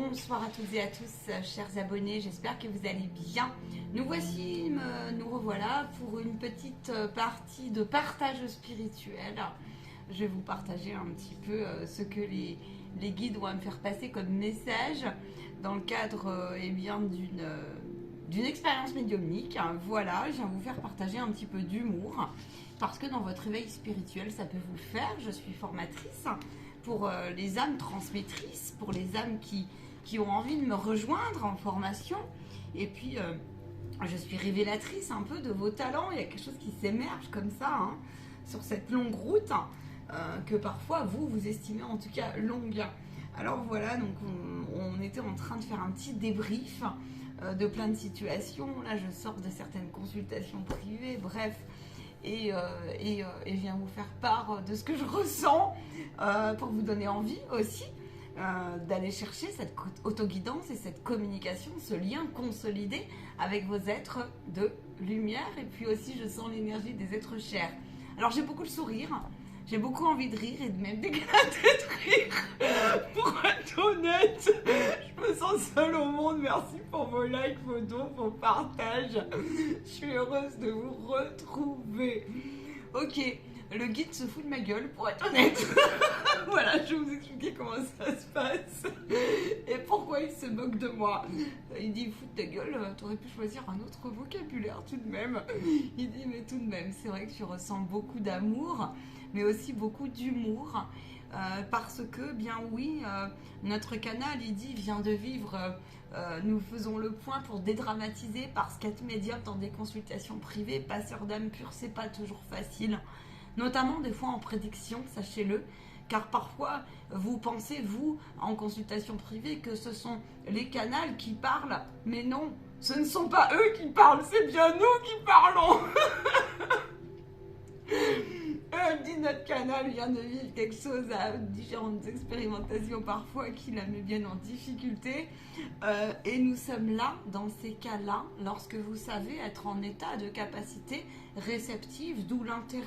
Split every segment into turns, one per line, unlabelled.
Bonsoir à toutes et à tous, chers abonnés, j'espère que vous allez bien. Nous revoilà pour une petite partie de partage spirituel. Je vais vous partager un petit peu ce que les guides vont me faire passer comme message dans le cadre d'une expérience médiumnique. Voilà, je viens vous faire partager un petit peu d'humour parce que dans votre éveil spirituel, ça peut vous le faire. Je suis formatrice pour les âmes transmettrices, pour les âmes qui ont envie de me rejoindre en formation. Et puis, je suis révélatrice un peu de vos talents. Il y a quelque chose qui s'émerge comme ça, sur cette longue route, que parfois vous estimez en tout cas longue. Alors voilà, donc on était en train de faire un petit débrief de plein de situations. Là, je sors de certaines consultations privées, bref. Et viens vous faire part de ce que je ressens pour vous donner envie aussi d'aller chercher cette autoguidance et cette communication, ce lien consolidé avec vos êtres de lumière. Et puis aussi, je sens l'énergie des êtres chers. Alors, j'ai beaucoup le sourire, j'ai beaucoup envie de rire et de même d'éclater de rire. Pour être honnête, je me sens seule au monde. Merci pour vos likes, vos dons, vos partages. Je suis heureuse de vous retrouver. Ok, le guide se fout de ma gueule, pour être honnête. Voilà, je vais vous expliquer comment ça se passe et pourquoi il se moque de moi. Il dit, fout de ta gueule, t'aurais pu choisir un autre vocabulaire tout de même. Il dit, mais tout de même, c'est vrai que tu ressens beaucoup d'amour, mais aussi beaucoup d'humour. Parce que, bien oui, notre canal, il dit, vient de vivre, nous faisons le point pour dédramatiser, parce qu'être médium dans des consultations privées, passeur d'âme pure, c'est pas toujours facile. Notamment des fois en prédiction, sachez-le, car parfois vous pensez, vous, en consultation privée, que ce sont les canals qui parlent, mais non, ce ne sont pas eux qui parlent, c'est bien nous qui parlons. Dit notre canal vient de vivre quelque chose à différentes expérimentations parfois qui la met bien en difficulté et nous sommes là dans ces cas-là lorsque vous savez être en état de capacité réceptive, d'où l'intérêt,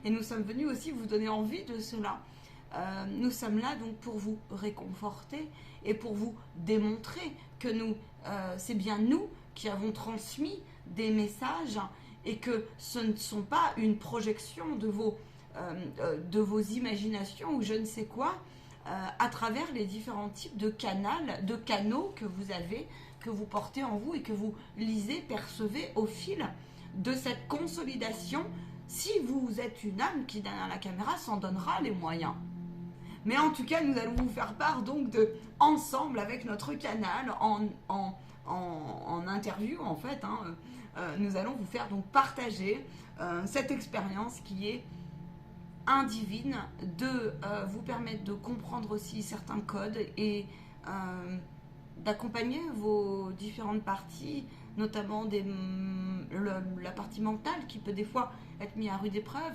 et nous sommes venus aussi vous donner envie de cela. Nous sommes là donc pour vous réconforter et pour vous démontrer que c'est bien nous qui avons transmis des messages et que ce ne sont pas une projection de vos imaginations ou je ne sais quoi à travers les différents types de canaux que vous avez, que vous portez en vous et que vous lisez, percevez au fil de cette consolidation. Si vous êtes une âme qui derrière la caméra s'en donnera les moyens. Mais en tout cas, nous allons vous faire part donc ensemble avec notre canal en interview en fait. Nous allons vous faire donc partager cette expérience qui est indivine, de vous permettre de comprendre aussi certains codes et d'accompagner vos différentes parties, notamment la partie mentale qui peut des fois être mise à rude épreuve,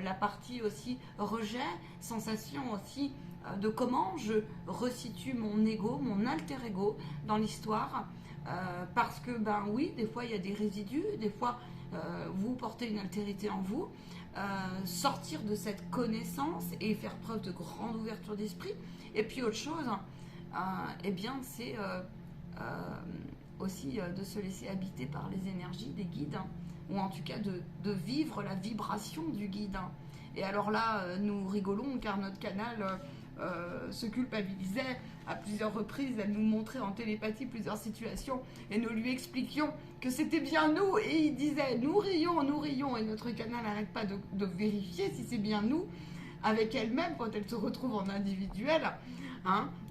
la partie aussi rejet, sensation aussi de comment je resitue mon ego, mon alter ego dans l'histoire, parce que ben oui, des fois il y a des résidus, des fois vous portez une altérité en vous, sortir de cette connaissance et faire preuve de grande ouverture d'esprit. Et puis autre chose, eh bien c'est aussi de se laisser habiter par les énergies des guides, ou en tout cas de vivre la vibration du guide. Et alors là, nous rigolons car notre canal se culpabilisait à plusieurs reprises. Elle nous montrait en télépathie plusieurs situations et nous lui expliquions que c'était bien nous, et il disait nous rions, et notre canal n'arrête pas de vérifier si c'est bien nous avec elle-même quand elle se retrouve en individuel,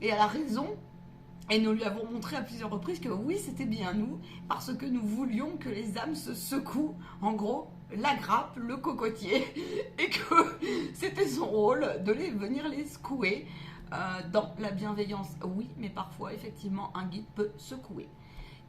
et elle a raison. Et nous lui avons montré à plusieurs reprises que oui, c'était bien nous, parce que nous voulions que les âmes se secouent, en gros, la grappe, le cocotier, et que c'était son rôle de venir les secouer dans la bienveillance. Oui, mais parfois, effectivement, un guide peut secouer.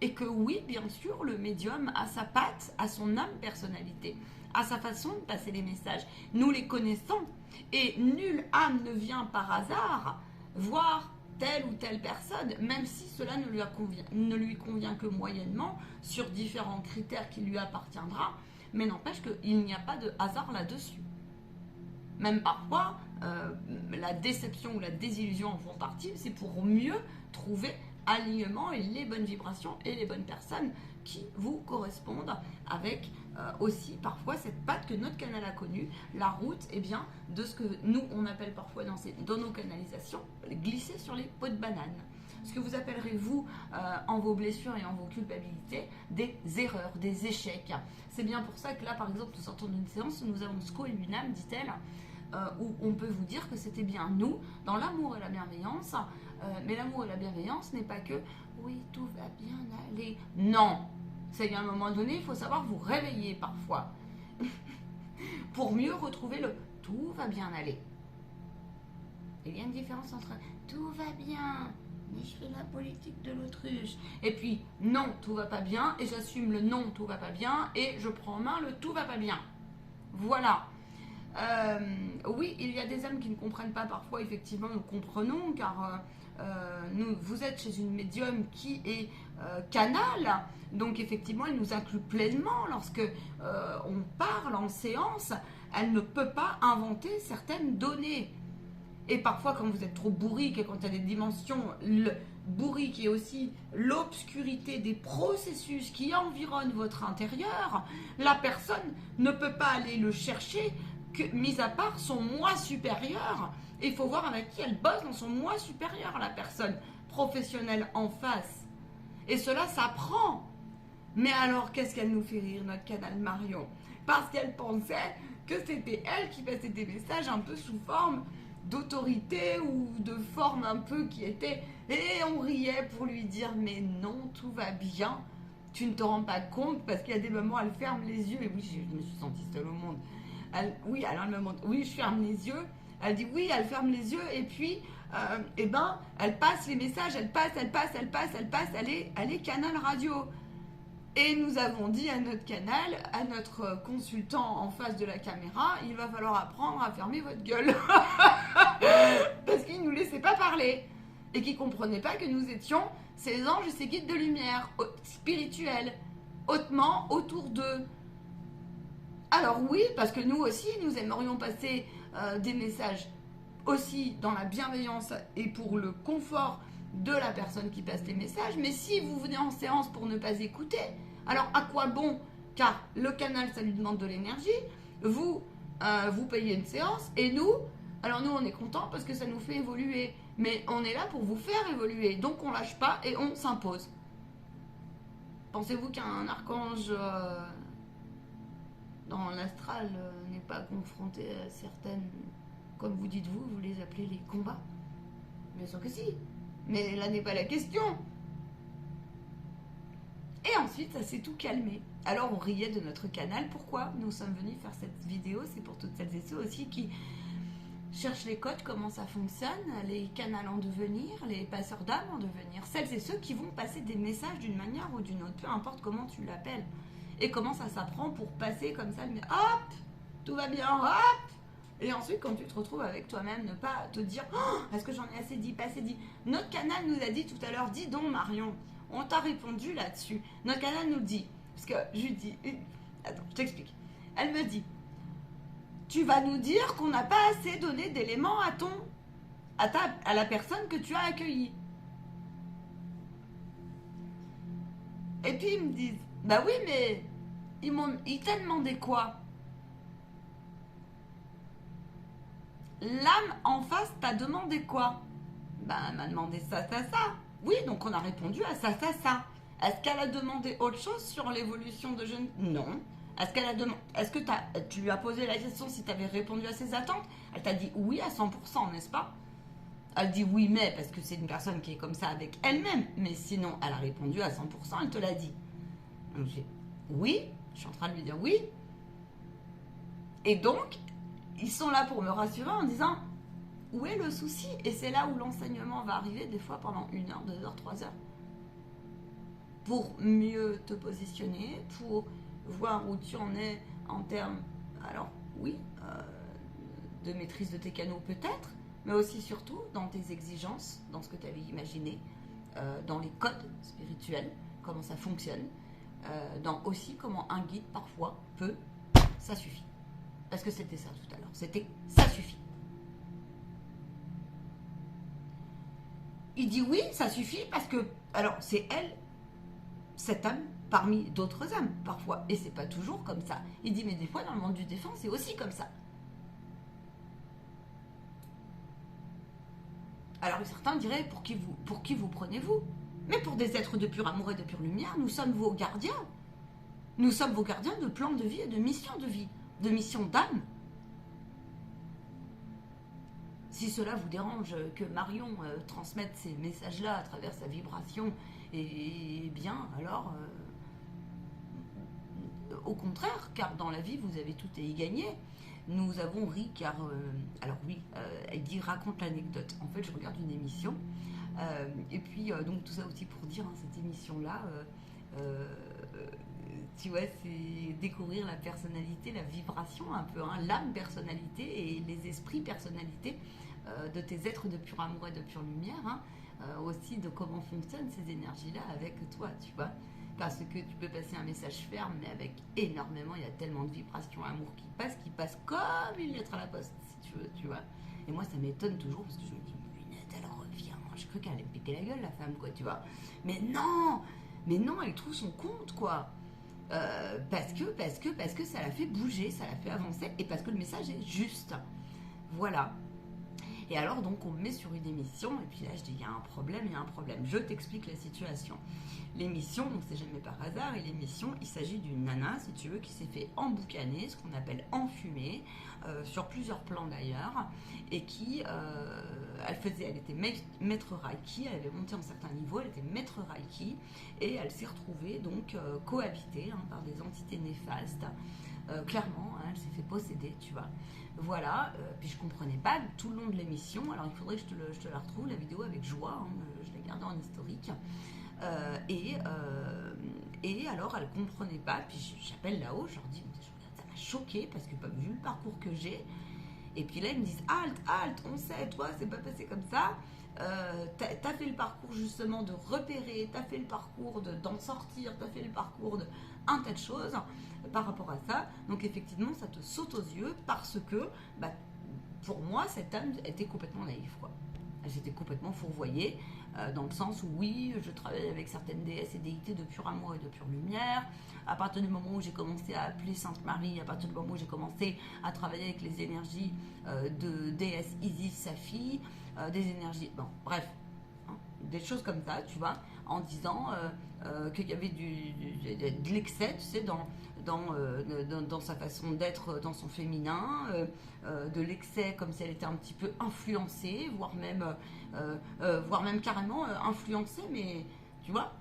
Et que oui, bien sûr, le médium a sa patte, a son âme personnalité, a sa façon de passer les messages. Nous les connaissons, et nulle âme ne vient par hasard voir telle ou telle personne, même si cela ne lui convient que moyennement, sur différents critères qui lui appartiendra, mais n'empêche qu'il n'y a pas de hasard là-dessus. Même parfois, la déception ou la désillusion en font partie, c'est pour mieux trouver alignement et les bonnes vibrations et les bonnes personnes qui vous correspondent avec aussi parfois cette patte que notre canal a connue, la route bien, de ce que nous on appelle parfois dans nos canalisations, glisser sur les peaux de banane. Ce que vous appellerez vous en vos blessures et en vos culpabilités, des erreurs, des échecs. C'est bien pour ça que là par exemple nous sortons d'une séance où nous avons Sko et Lunam, dit-elle, où on peut vous dire que c'était bien nous, dans l'amour et la bienveillance, mais l'amour et la bienveillance n'est pas que « oui, tout va bien aller ». Non, c'est qu'à un moment donné, il faut savoir vous réveiller parfois pour mieux retrouver le « tout va bien aller ». Il y a une différence entre « tout va bien ». Mais je fais la politique de l'autruche. Et puis, non, tout va pas bien. Et j'assume le non, tout va pas bien. Et je prends en main le tout va pas bien. Voilà. Oui, il y a des âmes qui ne comprennent pas parfois. Effectivement, nous comprenons. Car vous êtes chez une médium qui est canal. Donc, effectivement, elle nous inclut pleinement. Lorsque on parle en séance, elle ne peut pas inventer certaines données. Et parfois, quand vous êtes trop bourrique et quand il y a des dimensions, le bourrique et aussi l'obscurité des processus qui environnent votre intérieur, la personne ne peut pas aller le chercher, mis à part son moi supérieur. Et il faut voir avec qui elle bosse dans son moi supérieur, la personne professionnelle en face. Et cela s'apprend. Mais alors, qu'est-ce qu'elle nous fait rire, notre canal Marion? Parce qu'elle pensait que c'était elle qui passait des messages un peu sous forme d'autorité ou de forme un peu qui était, et on riait pour lui dire mais non, tout va bien, tu ne te rends pas compte, parce qu'il y a des moments elle ferme les yeux, et oui, je me suis sentie seule au monde, oui, alors elle me montre, oui, je ferme les yeux, elle dit oui, elle ferme les yeux, et puis elle passe les messages, elle passe, elle est canal radio. Et nous avons dit à notre canal, à notre consultant en face de la caméra, il va falloir apprendre à fermer votre gueule. Parce qu'il ne nous laissait pas parler. Et qu'il ne comprenait pas que nous étions ces anges et ces guides de lumière spirituels, hautement autour d'eux. Alors oui, parce que nous aussi, nous aimerions passer des messages aussi dans la bienveillance et pour le confort de la personne qui passe les messages. Mais si vous venez en séance pour ne pas écouter, alors à quoi bon? Car le canal, ça lui demande de l'énergie. Vous payez une séance et nous, alors nous on est contents parce que ça nous fait évoluer. Mais on est là pour vous faire évoluer. Donc on lâche pas et on s'impose. Pensez-vous qu'un archange dans l'astral n'est pas confronté à certaines, comme vous dites vous les appelez les combats? Bien sûr que si. Mais là n'est pas la question. Et ensuite, ça s'est tout calmé. Alors, on riait de notre canal. Pourquoi nous sommes venus faire cette vidéo? C'est pour toutes celles et ceux aussi qui cherchent les codes, comment ça fonctionne, les canals en devenir, les passeurs d'âme en devenir. Celles et ceux qui vont passer des messages d'une manière ou d'une autre, peu importe comment tu l'appelles. Et comment ça s'apprend pour passer comme ça, mais hop, tout va bien, hop. Et ensuite, quand tu te retrouves avec toi-même, ne pas te dire oh, est-ce que j'en ai assez dit, pas assez dit. Notre canal nous a dit tout à l'heure, dis donc Marion, on t'a répondu là-dessus. Notre canal nous dit, parce que je lui dis, attends, je t'explique. Elle me dit, tu vas nous dire qu'on n'a pas assez donné d'éléments à la personne que tu as accueillie. Et puis ils me disent, bah oui, mais ils t'a demandé quoi? L'âme en face t'a demandé quoi? Ben, elle m'a demandé ça, ça, ça. Oui, donc on a répondu à ça, ça, ça. Est-ce qu'elle a demandé autre chose sur l'évolution de jeune? Non. Est-ce qu'elle a demandé? Est-ce que tu lui as posé la question si tu avais répondu à ses attentes? Elle t'a dit oui à 100%, n'est-ce pas? Elle dit oui, mais parce que c'est une personne qui est comme ça avec elle-même. Mais sinon, elle a répondu à 100%, elle te l'a dit. Donc j'ai oui, je suis en train de lui dire oui. Et donc, ils sont là pour me rassurer en disant où est le souci? Et c'est là où l'enseignement va arriver des fois pendant 1 heure, 2 heures, 3 heures. Pour mieux te positionner, pour voir où tu en es en termes, alors oui, de maîtrise de tes canaux peut-être, mais aussi surtout dans tes exigences, dans ce que tu avais imaginé, dans les codes spirituels, comment ça fonctionne, dans aussi comment un guide parfois peut, ça suffit. Parce que c'était ça tout à l'heure, c'était ça suffit. Il dit oui, ça suffit parce que, alors c'est elle, cette âme, parmi d'autres âmes parfois, et c'est pas toujours comme ça. Il dit mais des fois dans le monde du défunt c'est aussi comme ça. Alors certains diraient pour qui vous prenez-vous? Mais pour des êtres de pur amour et de pure lumière, nous sommes vos gardiens. Nous sommes vos gardiens de plan de vie et de vie, de mission d'âme. Si cela vous dérange que Marion transmette ces messages-là à travers sa vibration, et bien alors, au contraire, car dans la vie vous avez tout à y gagner. Nous avons ri car, alors oui, elle dit raconte l'anecdote. En fait, je regarde une émission, et puis donc tout ça aussi pour dire, hein, cette émission-là, tu vois, c'est découvrir la personnalité, la vibration un peu, hein, l'âme personnalité et les esprits personnalité de tes êtres de pur amour et de pure lumière, hein, aussi de comment fonctionnent ces énergies-là avec toi, tu vois. Parce que tu peux passer un message ferme, mais avec énormément, il y a tellement de vibrations amour qui passent comme une lettre à la poste, si tu veux, tu vois. Et moi, ça m'étonne toujours parce que je me dis, lunette, elle revient. J'ai cru qu'elle allait me piquer la gueule, la femme, quoi, tu vois. Mais non, elle trouve son compte, quoi. Parce que ça la fait bouger, ça la fait avancer, et parce que le message est juste. Voilà. Et alors, donc, on me met sur une émission, et puis là, je dis, il y a un problème. Je t'explique la situation. L'émission, donc c'est jamais par hasard, et l'émission, il s'agit d'une nana, si tu veux, qui s'est fait emboucaner, ce qu'on appelle enfumer, sur plusieurs plans d'ailleurs, et qui, elle était maître Reiki, elle avait monté en certains niveaux, elle était maître Reiki, et elle s'est retrouvée donc cohabitée, hein, par des entités néfastes. Clairement, hein, elle s'est fait posséder, tu vois. Voilà, puis je comprenais pas tout le long de l'émission, alors il faudrait que je te la retrouve, la vidéo avec joie, hein, je l'ai gardée en historique. Et alors elle comprenait pas, puis j'appelle là-haut, je leur dis, ça m'a choquée parce que vu le parcours que j'ai, et puis là ils me disent halte, on sait, toi c'est pas passé comme ça, t'as fait le parcours justement de repérer, t'as fait le parcours d'en sortir, t'as fait le parcours de un tas de choses par rapport à ça, donc effectivement ça te saute aux yeux parce que pour moi cette âme était complètement naïve, quoi. Elle s'était complètement fourvoyée, dans le sens où oui, je travaille avec certaines déesses et déités de pur amour et de pure lumière. À partir du moment où j'ai commencé à appeler Sainte Marie, à partir du moment où j'ai commencé à travailler avec les énergies de déesse Isis, sa fille, des énergies, bon, bref, hein, des choses comme ça, tu vois, en disant qu'il y avait de l'excès, tu sais, dans sa façon d'être, dans son féminin, de l'excès comme si elle était un petit peu influencée, voire même carrément influencée, mais tu vois.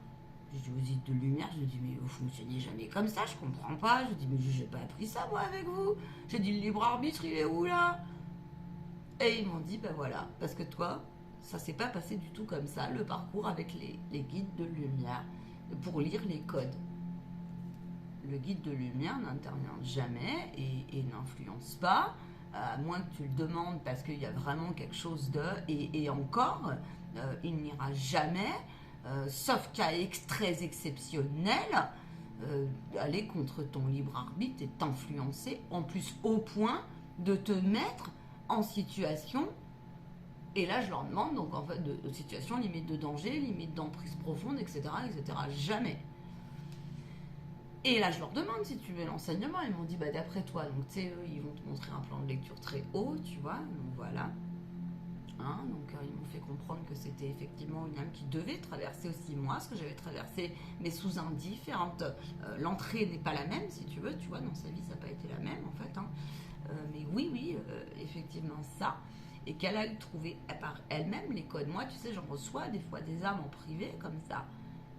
Je dis aux îles de lumière, je dis mais vous fonctionnez jamais comme ça, je comprends pas. Je dis mais j'ai pas appris ça moi avec vous. J'ai dit le libre arbitre il est où là? Et ils m'ont dit voilà, parce que toi, ça s'est pas passé du tout comme ça, le parcours avec les guides de lumière, pour lire les codes. Le guide de lumière n'intervient jamais et n'influence pas, à moins que tu le demandes parce qu'il y a vraiment quelque chose de... Et encore, il n'ira jamais, sauf cas très exceptionnel, aller contre ton libre arbitre et t'influencer, en plus au point de te mettre en situation... Et là, je leur demande, donc en fait, de situation limite de danger, limite d'emprise profonde, etc., etc. Jamais. Et là, je leur demande si tu veux l'enseignement. Ils m'ont dit, d'après toi, donc tu sais, eux, ils vont te montrer un plan de lecture très haut, tu vois. Donc voilà. Hein, donc ils m'ont fait comprendre que c'était effectivement une âme qui devait traverser aussi moi, ce que j'avais traversé, mais sous indifférente. L'entrée n'est pas la même, si tu veux, tu vois, dans sa vie, ça n'a pas été la même, en fait. Hein. Mais oui, effectivement, ça. Et qu'elle a trouvé par elle-même les codes. Moi, tu sais, j'en reçois des fois des âmes en privé, comme ça.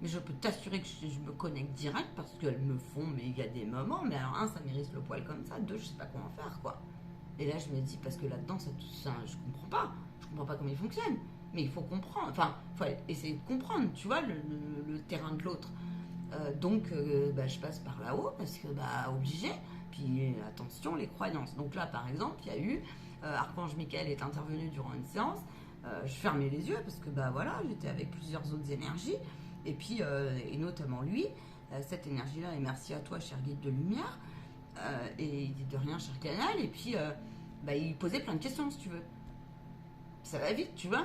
Mais je peux t'assurer que je me connecte direct parce qu'elles me font, mais il y a des moments, mais alors, un, ça m'irrisse le poil comme ça, deux, je sais pas comment faire, quoi. Et là, je me dis, parce que là-dedans, ça, je comprends pas. Je comprends pas comment il fonctionne. Mais il faut comprendre, enfin, il faut essayer de comprendre, tu vois, le terrain de l'autre. Donc, je passe par là-haut parce que, obligé. Puis, attention, les croyances. Donc là, par exemple, il y a eu, Archange Michael est intervenu durant une séance. Je fermais les yeux parce que, voilà, j'étais avec plusieurs autres énergies. Et puis, et notamment lui, cette énergie-là, et merci à toi, cher guide de lumière. Et il dit de rien, cher canal. Et puis, il posait plein de questions, si tu veux. Ça va vite, tu vois.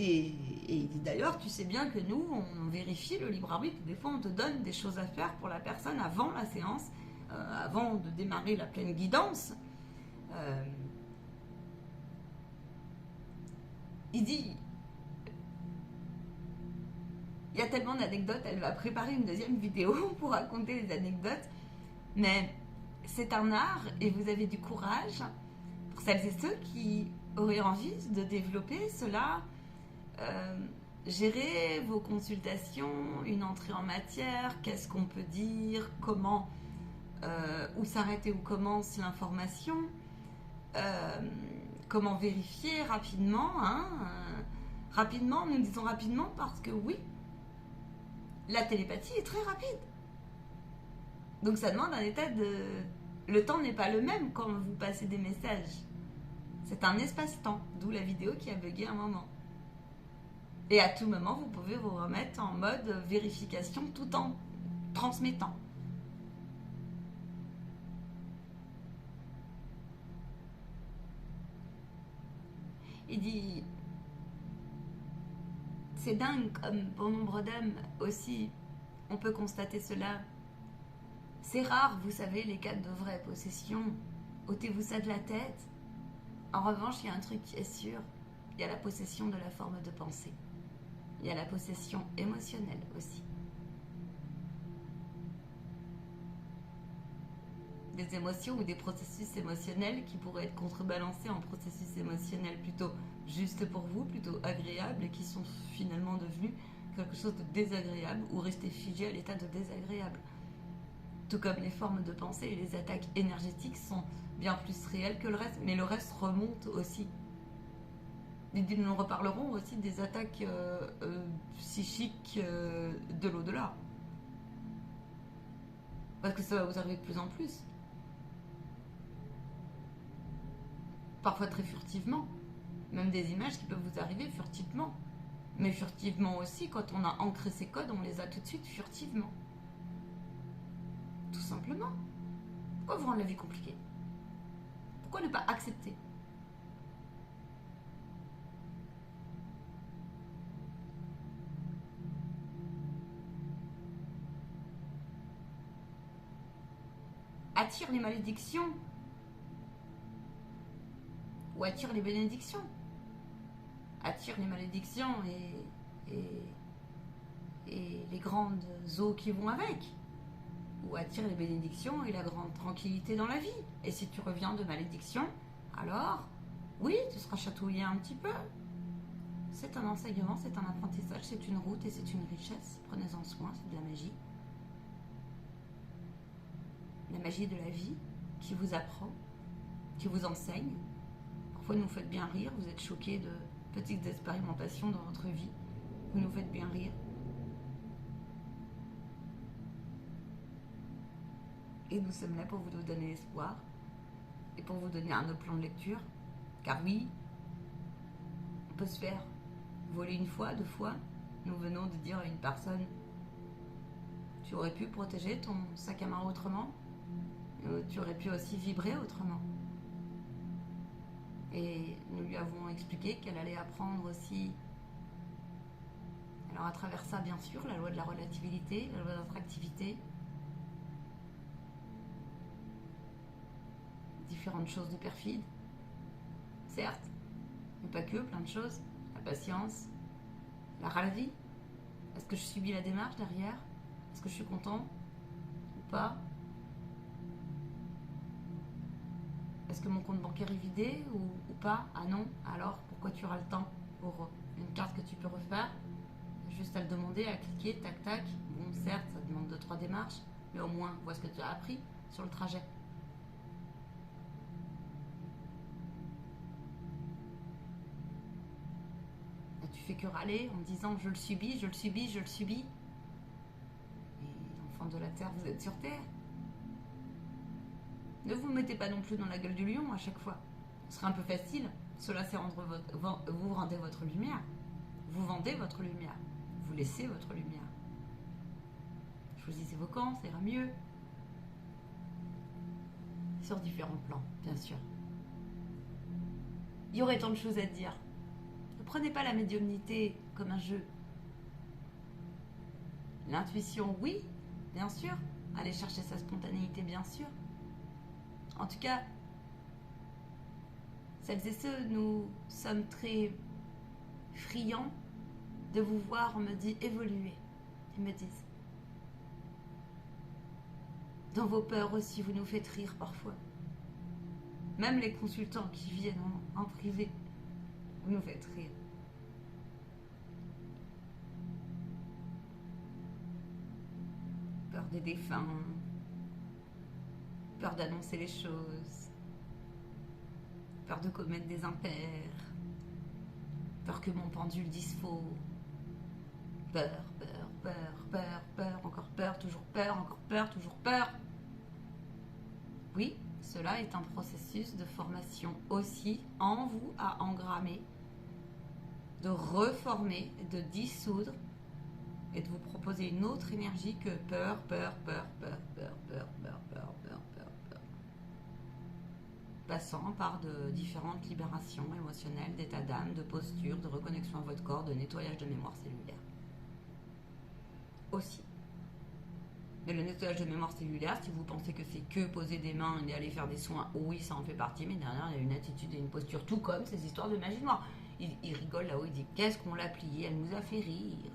Et il dit d'ailleurs, tu sais bien que nous, on vérifie le libre arbitre. Des fois, on te donne des choses à faire pour la personne avant la séance, avant de démarrer la pleine guidance. Il dit, il y a tellement d'anecdotes, elle va préparer une deuxième vidéo pour raconter les anecdotes. Mais c'est un art et vous avez du courage pour celles et ceux qui auraient envie de développer cela. Gérer vos consultations, une entrée en matière, qu'est-ce qu'on peut dire, comment, où s'arrête et où commence l'information, comment vérifier rapidement. Rapidement, nous disons rapidement parce que oui, la télépathie est très rapide. Donc ça demande un état de... Le temps n'est pas le même quand vous passez des messages. C'est un espace-temps, d'où la vidéo qui a bugué un moment. Et à tout moment, vous pouvez vous remettre en mode vérification tout en transmettant. Il dit, c'est dingue comme bon nombre d'âmes aussi, on peut constater cela. C'est rare, vous savez, les cas de vraie possession. Ôtez-vous ça de la tête. En revanche, il y a un truc qui est sûr, il y a la possession de la forme de pensée. Il y a la possession émotionnelle aussi. Des émotions ou des processus émotionnels qui pourraient être contrebalancés en processus émotionnels plutôt justes pour vous, plutôt agréables et qui sont finalement devenus quelque chose de désagréable ou restés figés à l'état de désagréable. Tout comme les formes de pensée et les attaques énergétiques sont bien plus réelles que le reste, mais le reste remonte aussi. Nous reparlerons aussi des attaques psychiques de l'au-delà. Parce que ça va vous arriver de plus en plus. Parfois très furtivement. Même des images qui peuvent vous arriver furtivement. Mais furtivement aussi, quand on a ancré ces codes, on les a tout de suite furtivement. Tout simplement. Pourquoi vous rendre la vie compliquée? Pourquoi ne pas accepter? Attire les malédictions ou attire les bénédictions. Attire les malédictions et les grandes eaux qui vont avec. Ou attire les bénédictions et la grande tranquillité dans la vie. Et si tu reviens de malédiction, alors, oui, tu seras chatouillé un petit peu. C'est un enseignement, c'est un apprentissage, c'est une route et c'est une richesse. Prenez-en soin, c'est de la magie. La magie de la vie qui vous apprend, qui vous enseigne. Parfois, vous nous faites bien rire, vous êtes choqués de petites expérimentations dans votre vie. Vous nous faites bien rire. Et nous sommes là pour vous donner espoir et pour vous donner un autre plan de lecture. Car oui, on peut se faire voler une fois, deux fois. Nous venons de dire à une personne, tu aurais pu protéger ton sac à main autrement. Tu aurais pu aussi vibrer autrement. Et nous lui avons expliqué qu'elle allait apprendre aussi, alors à travers ça bien sûr, la loi de la relativité, la loi de l'attractivité, différentes choses de perfides, certes, mais pas que, plein de choses, la patience, la vie. Est-ce que je subis la démarche derrière? Est-ce que je suis content ou pas? Est-ce que mon compte bancaire est vidé ou pas? Ah non, alors pourquoi tu auras le temps pour une carte que tu peux refaire? Juste à le demander, à cliquer, tac tac. Bon, certes, ça demande 2-3 démarches, mais au moins, vois ce que tu as appris sur le trajet. Là, tu fais que râler en disant je le subis, je le subis, je le subis. Et enfant de la terre, vous êtes sur terre. Ne vous mettez pas non plus dans la gueule du lion à chaque fois. Ce serait un peu facile. Cela, c'est vous rendez votre lumière. Vous vendez votre lumière. Vous laissez votre lumière. Choisissez vos camps, ça ira mieux. Sur différents plans, bien sûr. Il y aurait tant de choses à dire. prenez pas la médiumnité comme un jeu. L'intuition, oui, bien sûr. Aller chercher sa spontanéité, bien sûr. En tout cas, celles et ceux, nous sommes très friands de vous voir, me dit, évoluer. Ils me disent. Dans vos peurs aussi, vous nous faites rire parfois. Même les consultants qui viennent en privé, vous nous faites rire. Peur des défunts, peur d'annoncer les choses, peur de commettre des impairs, peur que mon pendule dise faux. Peur, peur, peur, peur, peur, encore peur, toujours peur, encore peur, toujours peur. Oui, cela est un processus de formation aussi en vous à engrammer, de reformer, de dissoudre et de vous proposer une autre énergie que peur, peur, peur, peur, peur, peur, peur, peur, peur, peur, peur. Passant par de différentes libérations émotionnelles, d'état d'âme, de posture, de reconnexion à votre corps, de nettoyage de mémoire cellulaire. Aussi. Mais le nettoyage de mémoire cellulaire, si vous pensez que c'est que poser des mains et aller faire des soins, oui, ça en fait partie, mais derrière, il y a une attitude et une posture, tout comme ces histoires de magie noire. Il rigole là-haut, il dit « Qu'est-ce qu'on l'a pliée? Elle nous a fait rire. »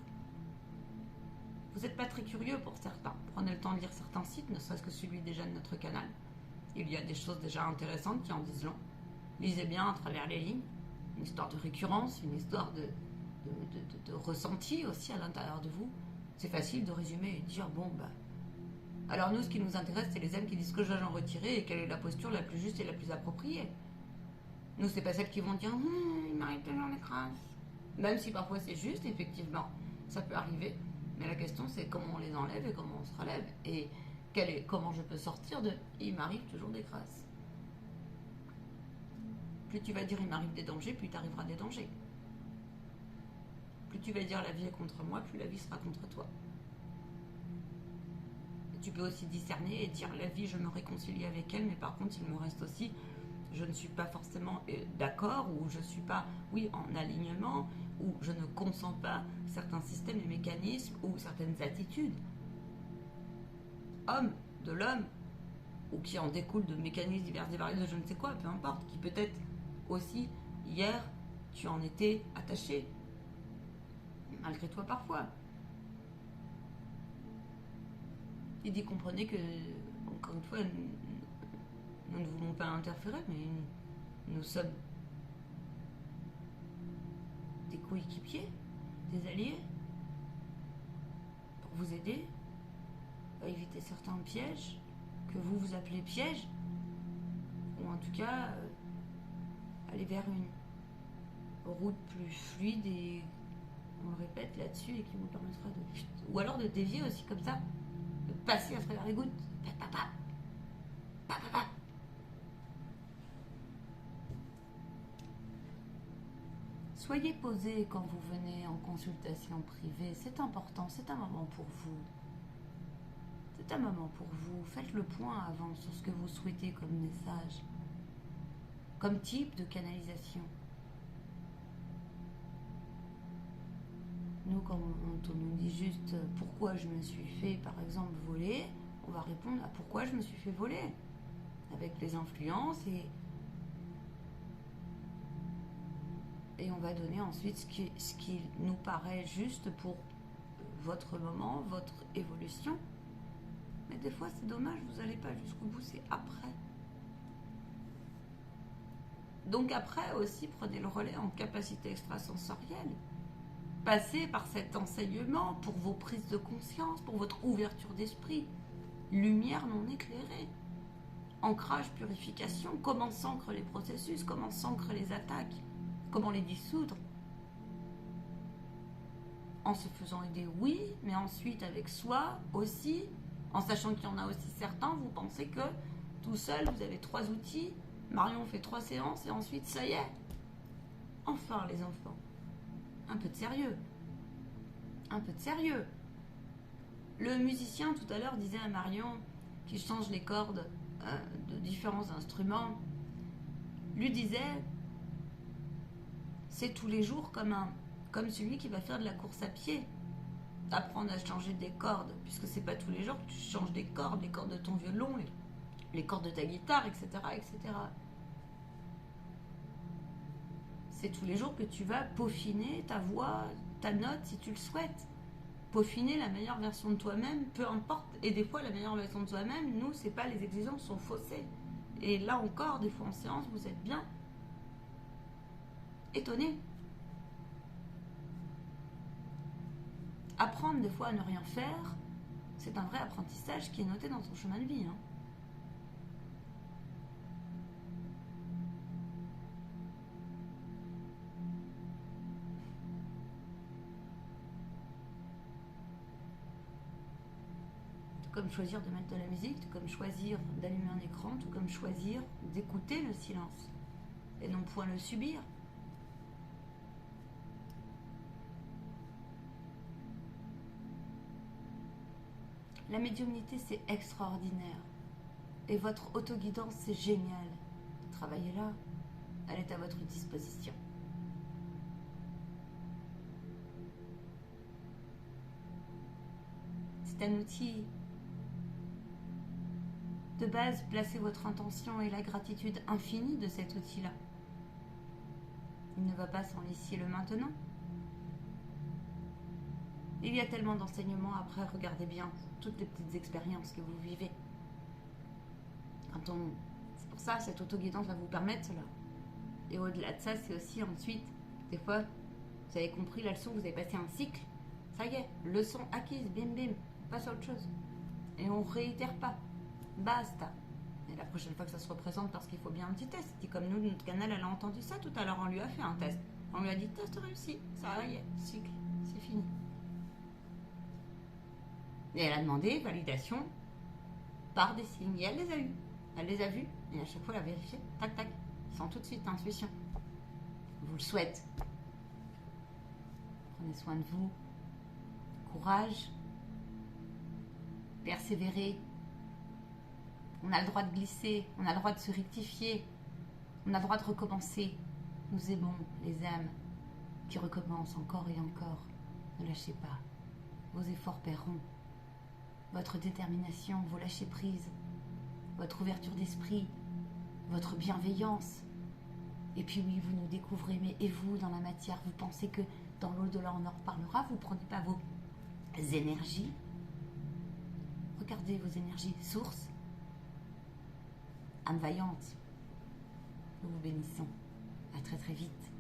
Vous n'êtes pas très curieux pour certains. Prenez le temps de lire certains sites, ne serait-ce que celui déjà de notre canal. Il y a des choses déjà intéressantes qui en disent long. Lisez bien à travers les lignes. Une histoire de récurrence, une histoire de ressenti aussi à l'intérieur de vous. C'est facile de résumer et de dire « Bon, bah... » Alors nous, ce qui nous intéresse, c'est les âmes qui disent que je dois en retirer et quelle est la posture la plus juste et la plus appropriée. Nous, c'est pas celles qui vont dire il m'arrive toujours les crasses. Même si parfois c'est juste, effectivement, ça peut arriver. Mais la question, c'est comment on les enlève et comment on se relève. Et comment je peux sortir de il m'arrive toujours des crasses. Plus tu vas dire il m'arrive des dangers, plus t'arriveras des dangers. Plus tu vas dire la vie est contre moi, plus la vie sera contre toi. Tu peux aussi discerner et dire la vie, je me réconcilie avec elle, mais par contre, il me reste aussi, je ne suis pas forcément d'accord, ou je ne suis pas, oui, en alignement, ou je ne consens pas certains systèmes et mécanismes, ou certaines attitudes. Homme, de l'homme, ou qui en découlent de mécanismes divers et variés de je ne sais quoi, peu importe, qui peut-être aussi, hier, tu en étais attaché, malgré toi parfois. Il dit comprenez que, encore une fois, nous ne voulons pas interférer, mais nous sommes des coéquipiers, des alliés, pour vous aider à éviter certains pièges que vous appelez pièges, ou en tout cas aller vers une route plus fluide et on le répète là-dessus et qui vous permettra de... Ou alors de dévier aussi comme ça, de passer à travers les gouttes. Soyez posé quand vous venez en consultation privée, c'est important, c'est un moment pour vous. C'est un moment pour vous. Faites le point avant sur ce que vous souhaitez comme message, comme type de canalisation. Nous, quand on nous dit juste pourquoi je me suis fait, par exemple, voler, on va répondre à pourquoi je me suis fait voler, avec les influences et on va donner ensuite ce qui nous paraît juste pour votre moment, votre évolution. Mais des fois, c'est dommage, vous n'allez pas jusqu'au bout, c'est après. Donc après aussi, prenez le relais en capacité extrasensorielle. Passez par cet enseignement pour vos prises de conscience, pour votre ouverture d'esprit. Lumière non éclairée. Ancrage, purification. Comment s'ancrent les processus, comment s'ancrent les attaques, comment les dissoudre. En se faisant aider, oui, mais ensuite avec soi aussi, en sachant qu'il y en a aussi certains, vous pensez que tout seul, vous avez 3 outils, Marion fait 3 séances et ensuite, ça y est. Enfin, les enfants. Un peu de sérieux. Un peu de sérieux. Le musicien tout à l'heure disait à Marion qui change les cordes de différents instruments, lui disait c'est tous les jours comme celui qui va faire de la course à pied. Apprendre à changer des cordes, puisque c'est pas tous les jours que tu changes des cordes, les cordes de ton violon, les cordes de ta guitare, etc., etc. C'est tous les jours que tu vas peaufiner ta voix, ta note, si tu le souhaites. Peaufiner la meilleure version de toi-même, peu importe. Et des fois, la meilleure version de toi-même, nous, c'est pas les exigences sont faussées. Et là encore, des fois en séance, vous êtes bien étonné. Apprendre des fois à ne rien faire, c'est un vrai apprentissage qui est noté dans ton chemin de vie. Hein. Tout comme choisir de mettre de la musique, tout comme choisir d'allumer un écran, tout comme choisir d'écouter le silence et non point le subir. La médiumnité, c'est extraordinaire. Et votre autoguidance, c'est génial. Travaillez-la. Elle est à votre disposition. C'est un outil de base. Placez votre intention et la gratitude infinie de cet outil-là. Il ne va pas s'enlicer le maintenant. Il y a tellement d'enseignements après, regardez bien toutes les petites expériences que vous vivez. C'est pour ça, cette autoguidance va vous permettre cela. Et au-delà de ça, c'est aussi ensuite, des fois, vous avez compris la leçon, vous avez passé un cycle, ça y est, leçon acquise, bim bim, on passe à autre chose. Et on ne réitère pas, basta. Et la prochaine fois que ça se représente, parce qu'il faut bien un petit test. Et comme nous, notre canal, elle a entendu ça tout à l'heure, on lui a fait un test. On lui a dit, test réussi, ça y est, cycle, c'est fini. Et elle a demandé validation par des signes. Et elle les a eus. Elle les a vus. Et à chaque fois, elle a vérifié. Tac, tac. Sans tout de suite intuition. Je vous le souhaite. Prenez soin de vous. Courage. Persévérez. On a le droit de glisser. On a le droit de se rectifier. On a le droit de recommencer. Nous aimons les âmes qui recommencent encore et encore. Ne lâchez pas. Vos efforts paieront. Votre détermination, vos lâcher-prise, votre ouverture d'esprit, votre bienveillance. Et puis oui, vous nous découvrez, mais et vous, dans la matière, vous pensez que dans l'au-delà, on en reparlera, vous ne prenez pas vos énergies. Regardez vos énergies, source, âme vaillante. Nous vous bénissons. À très très vite.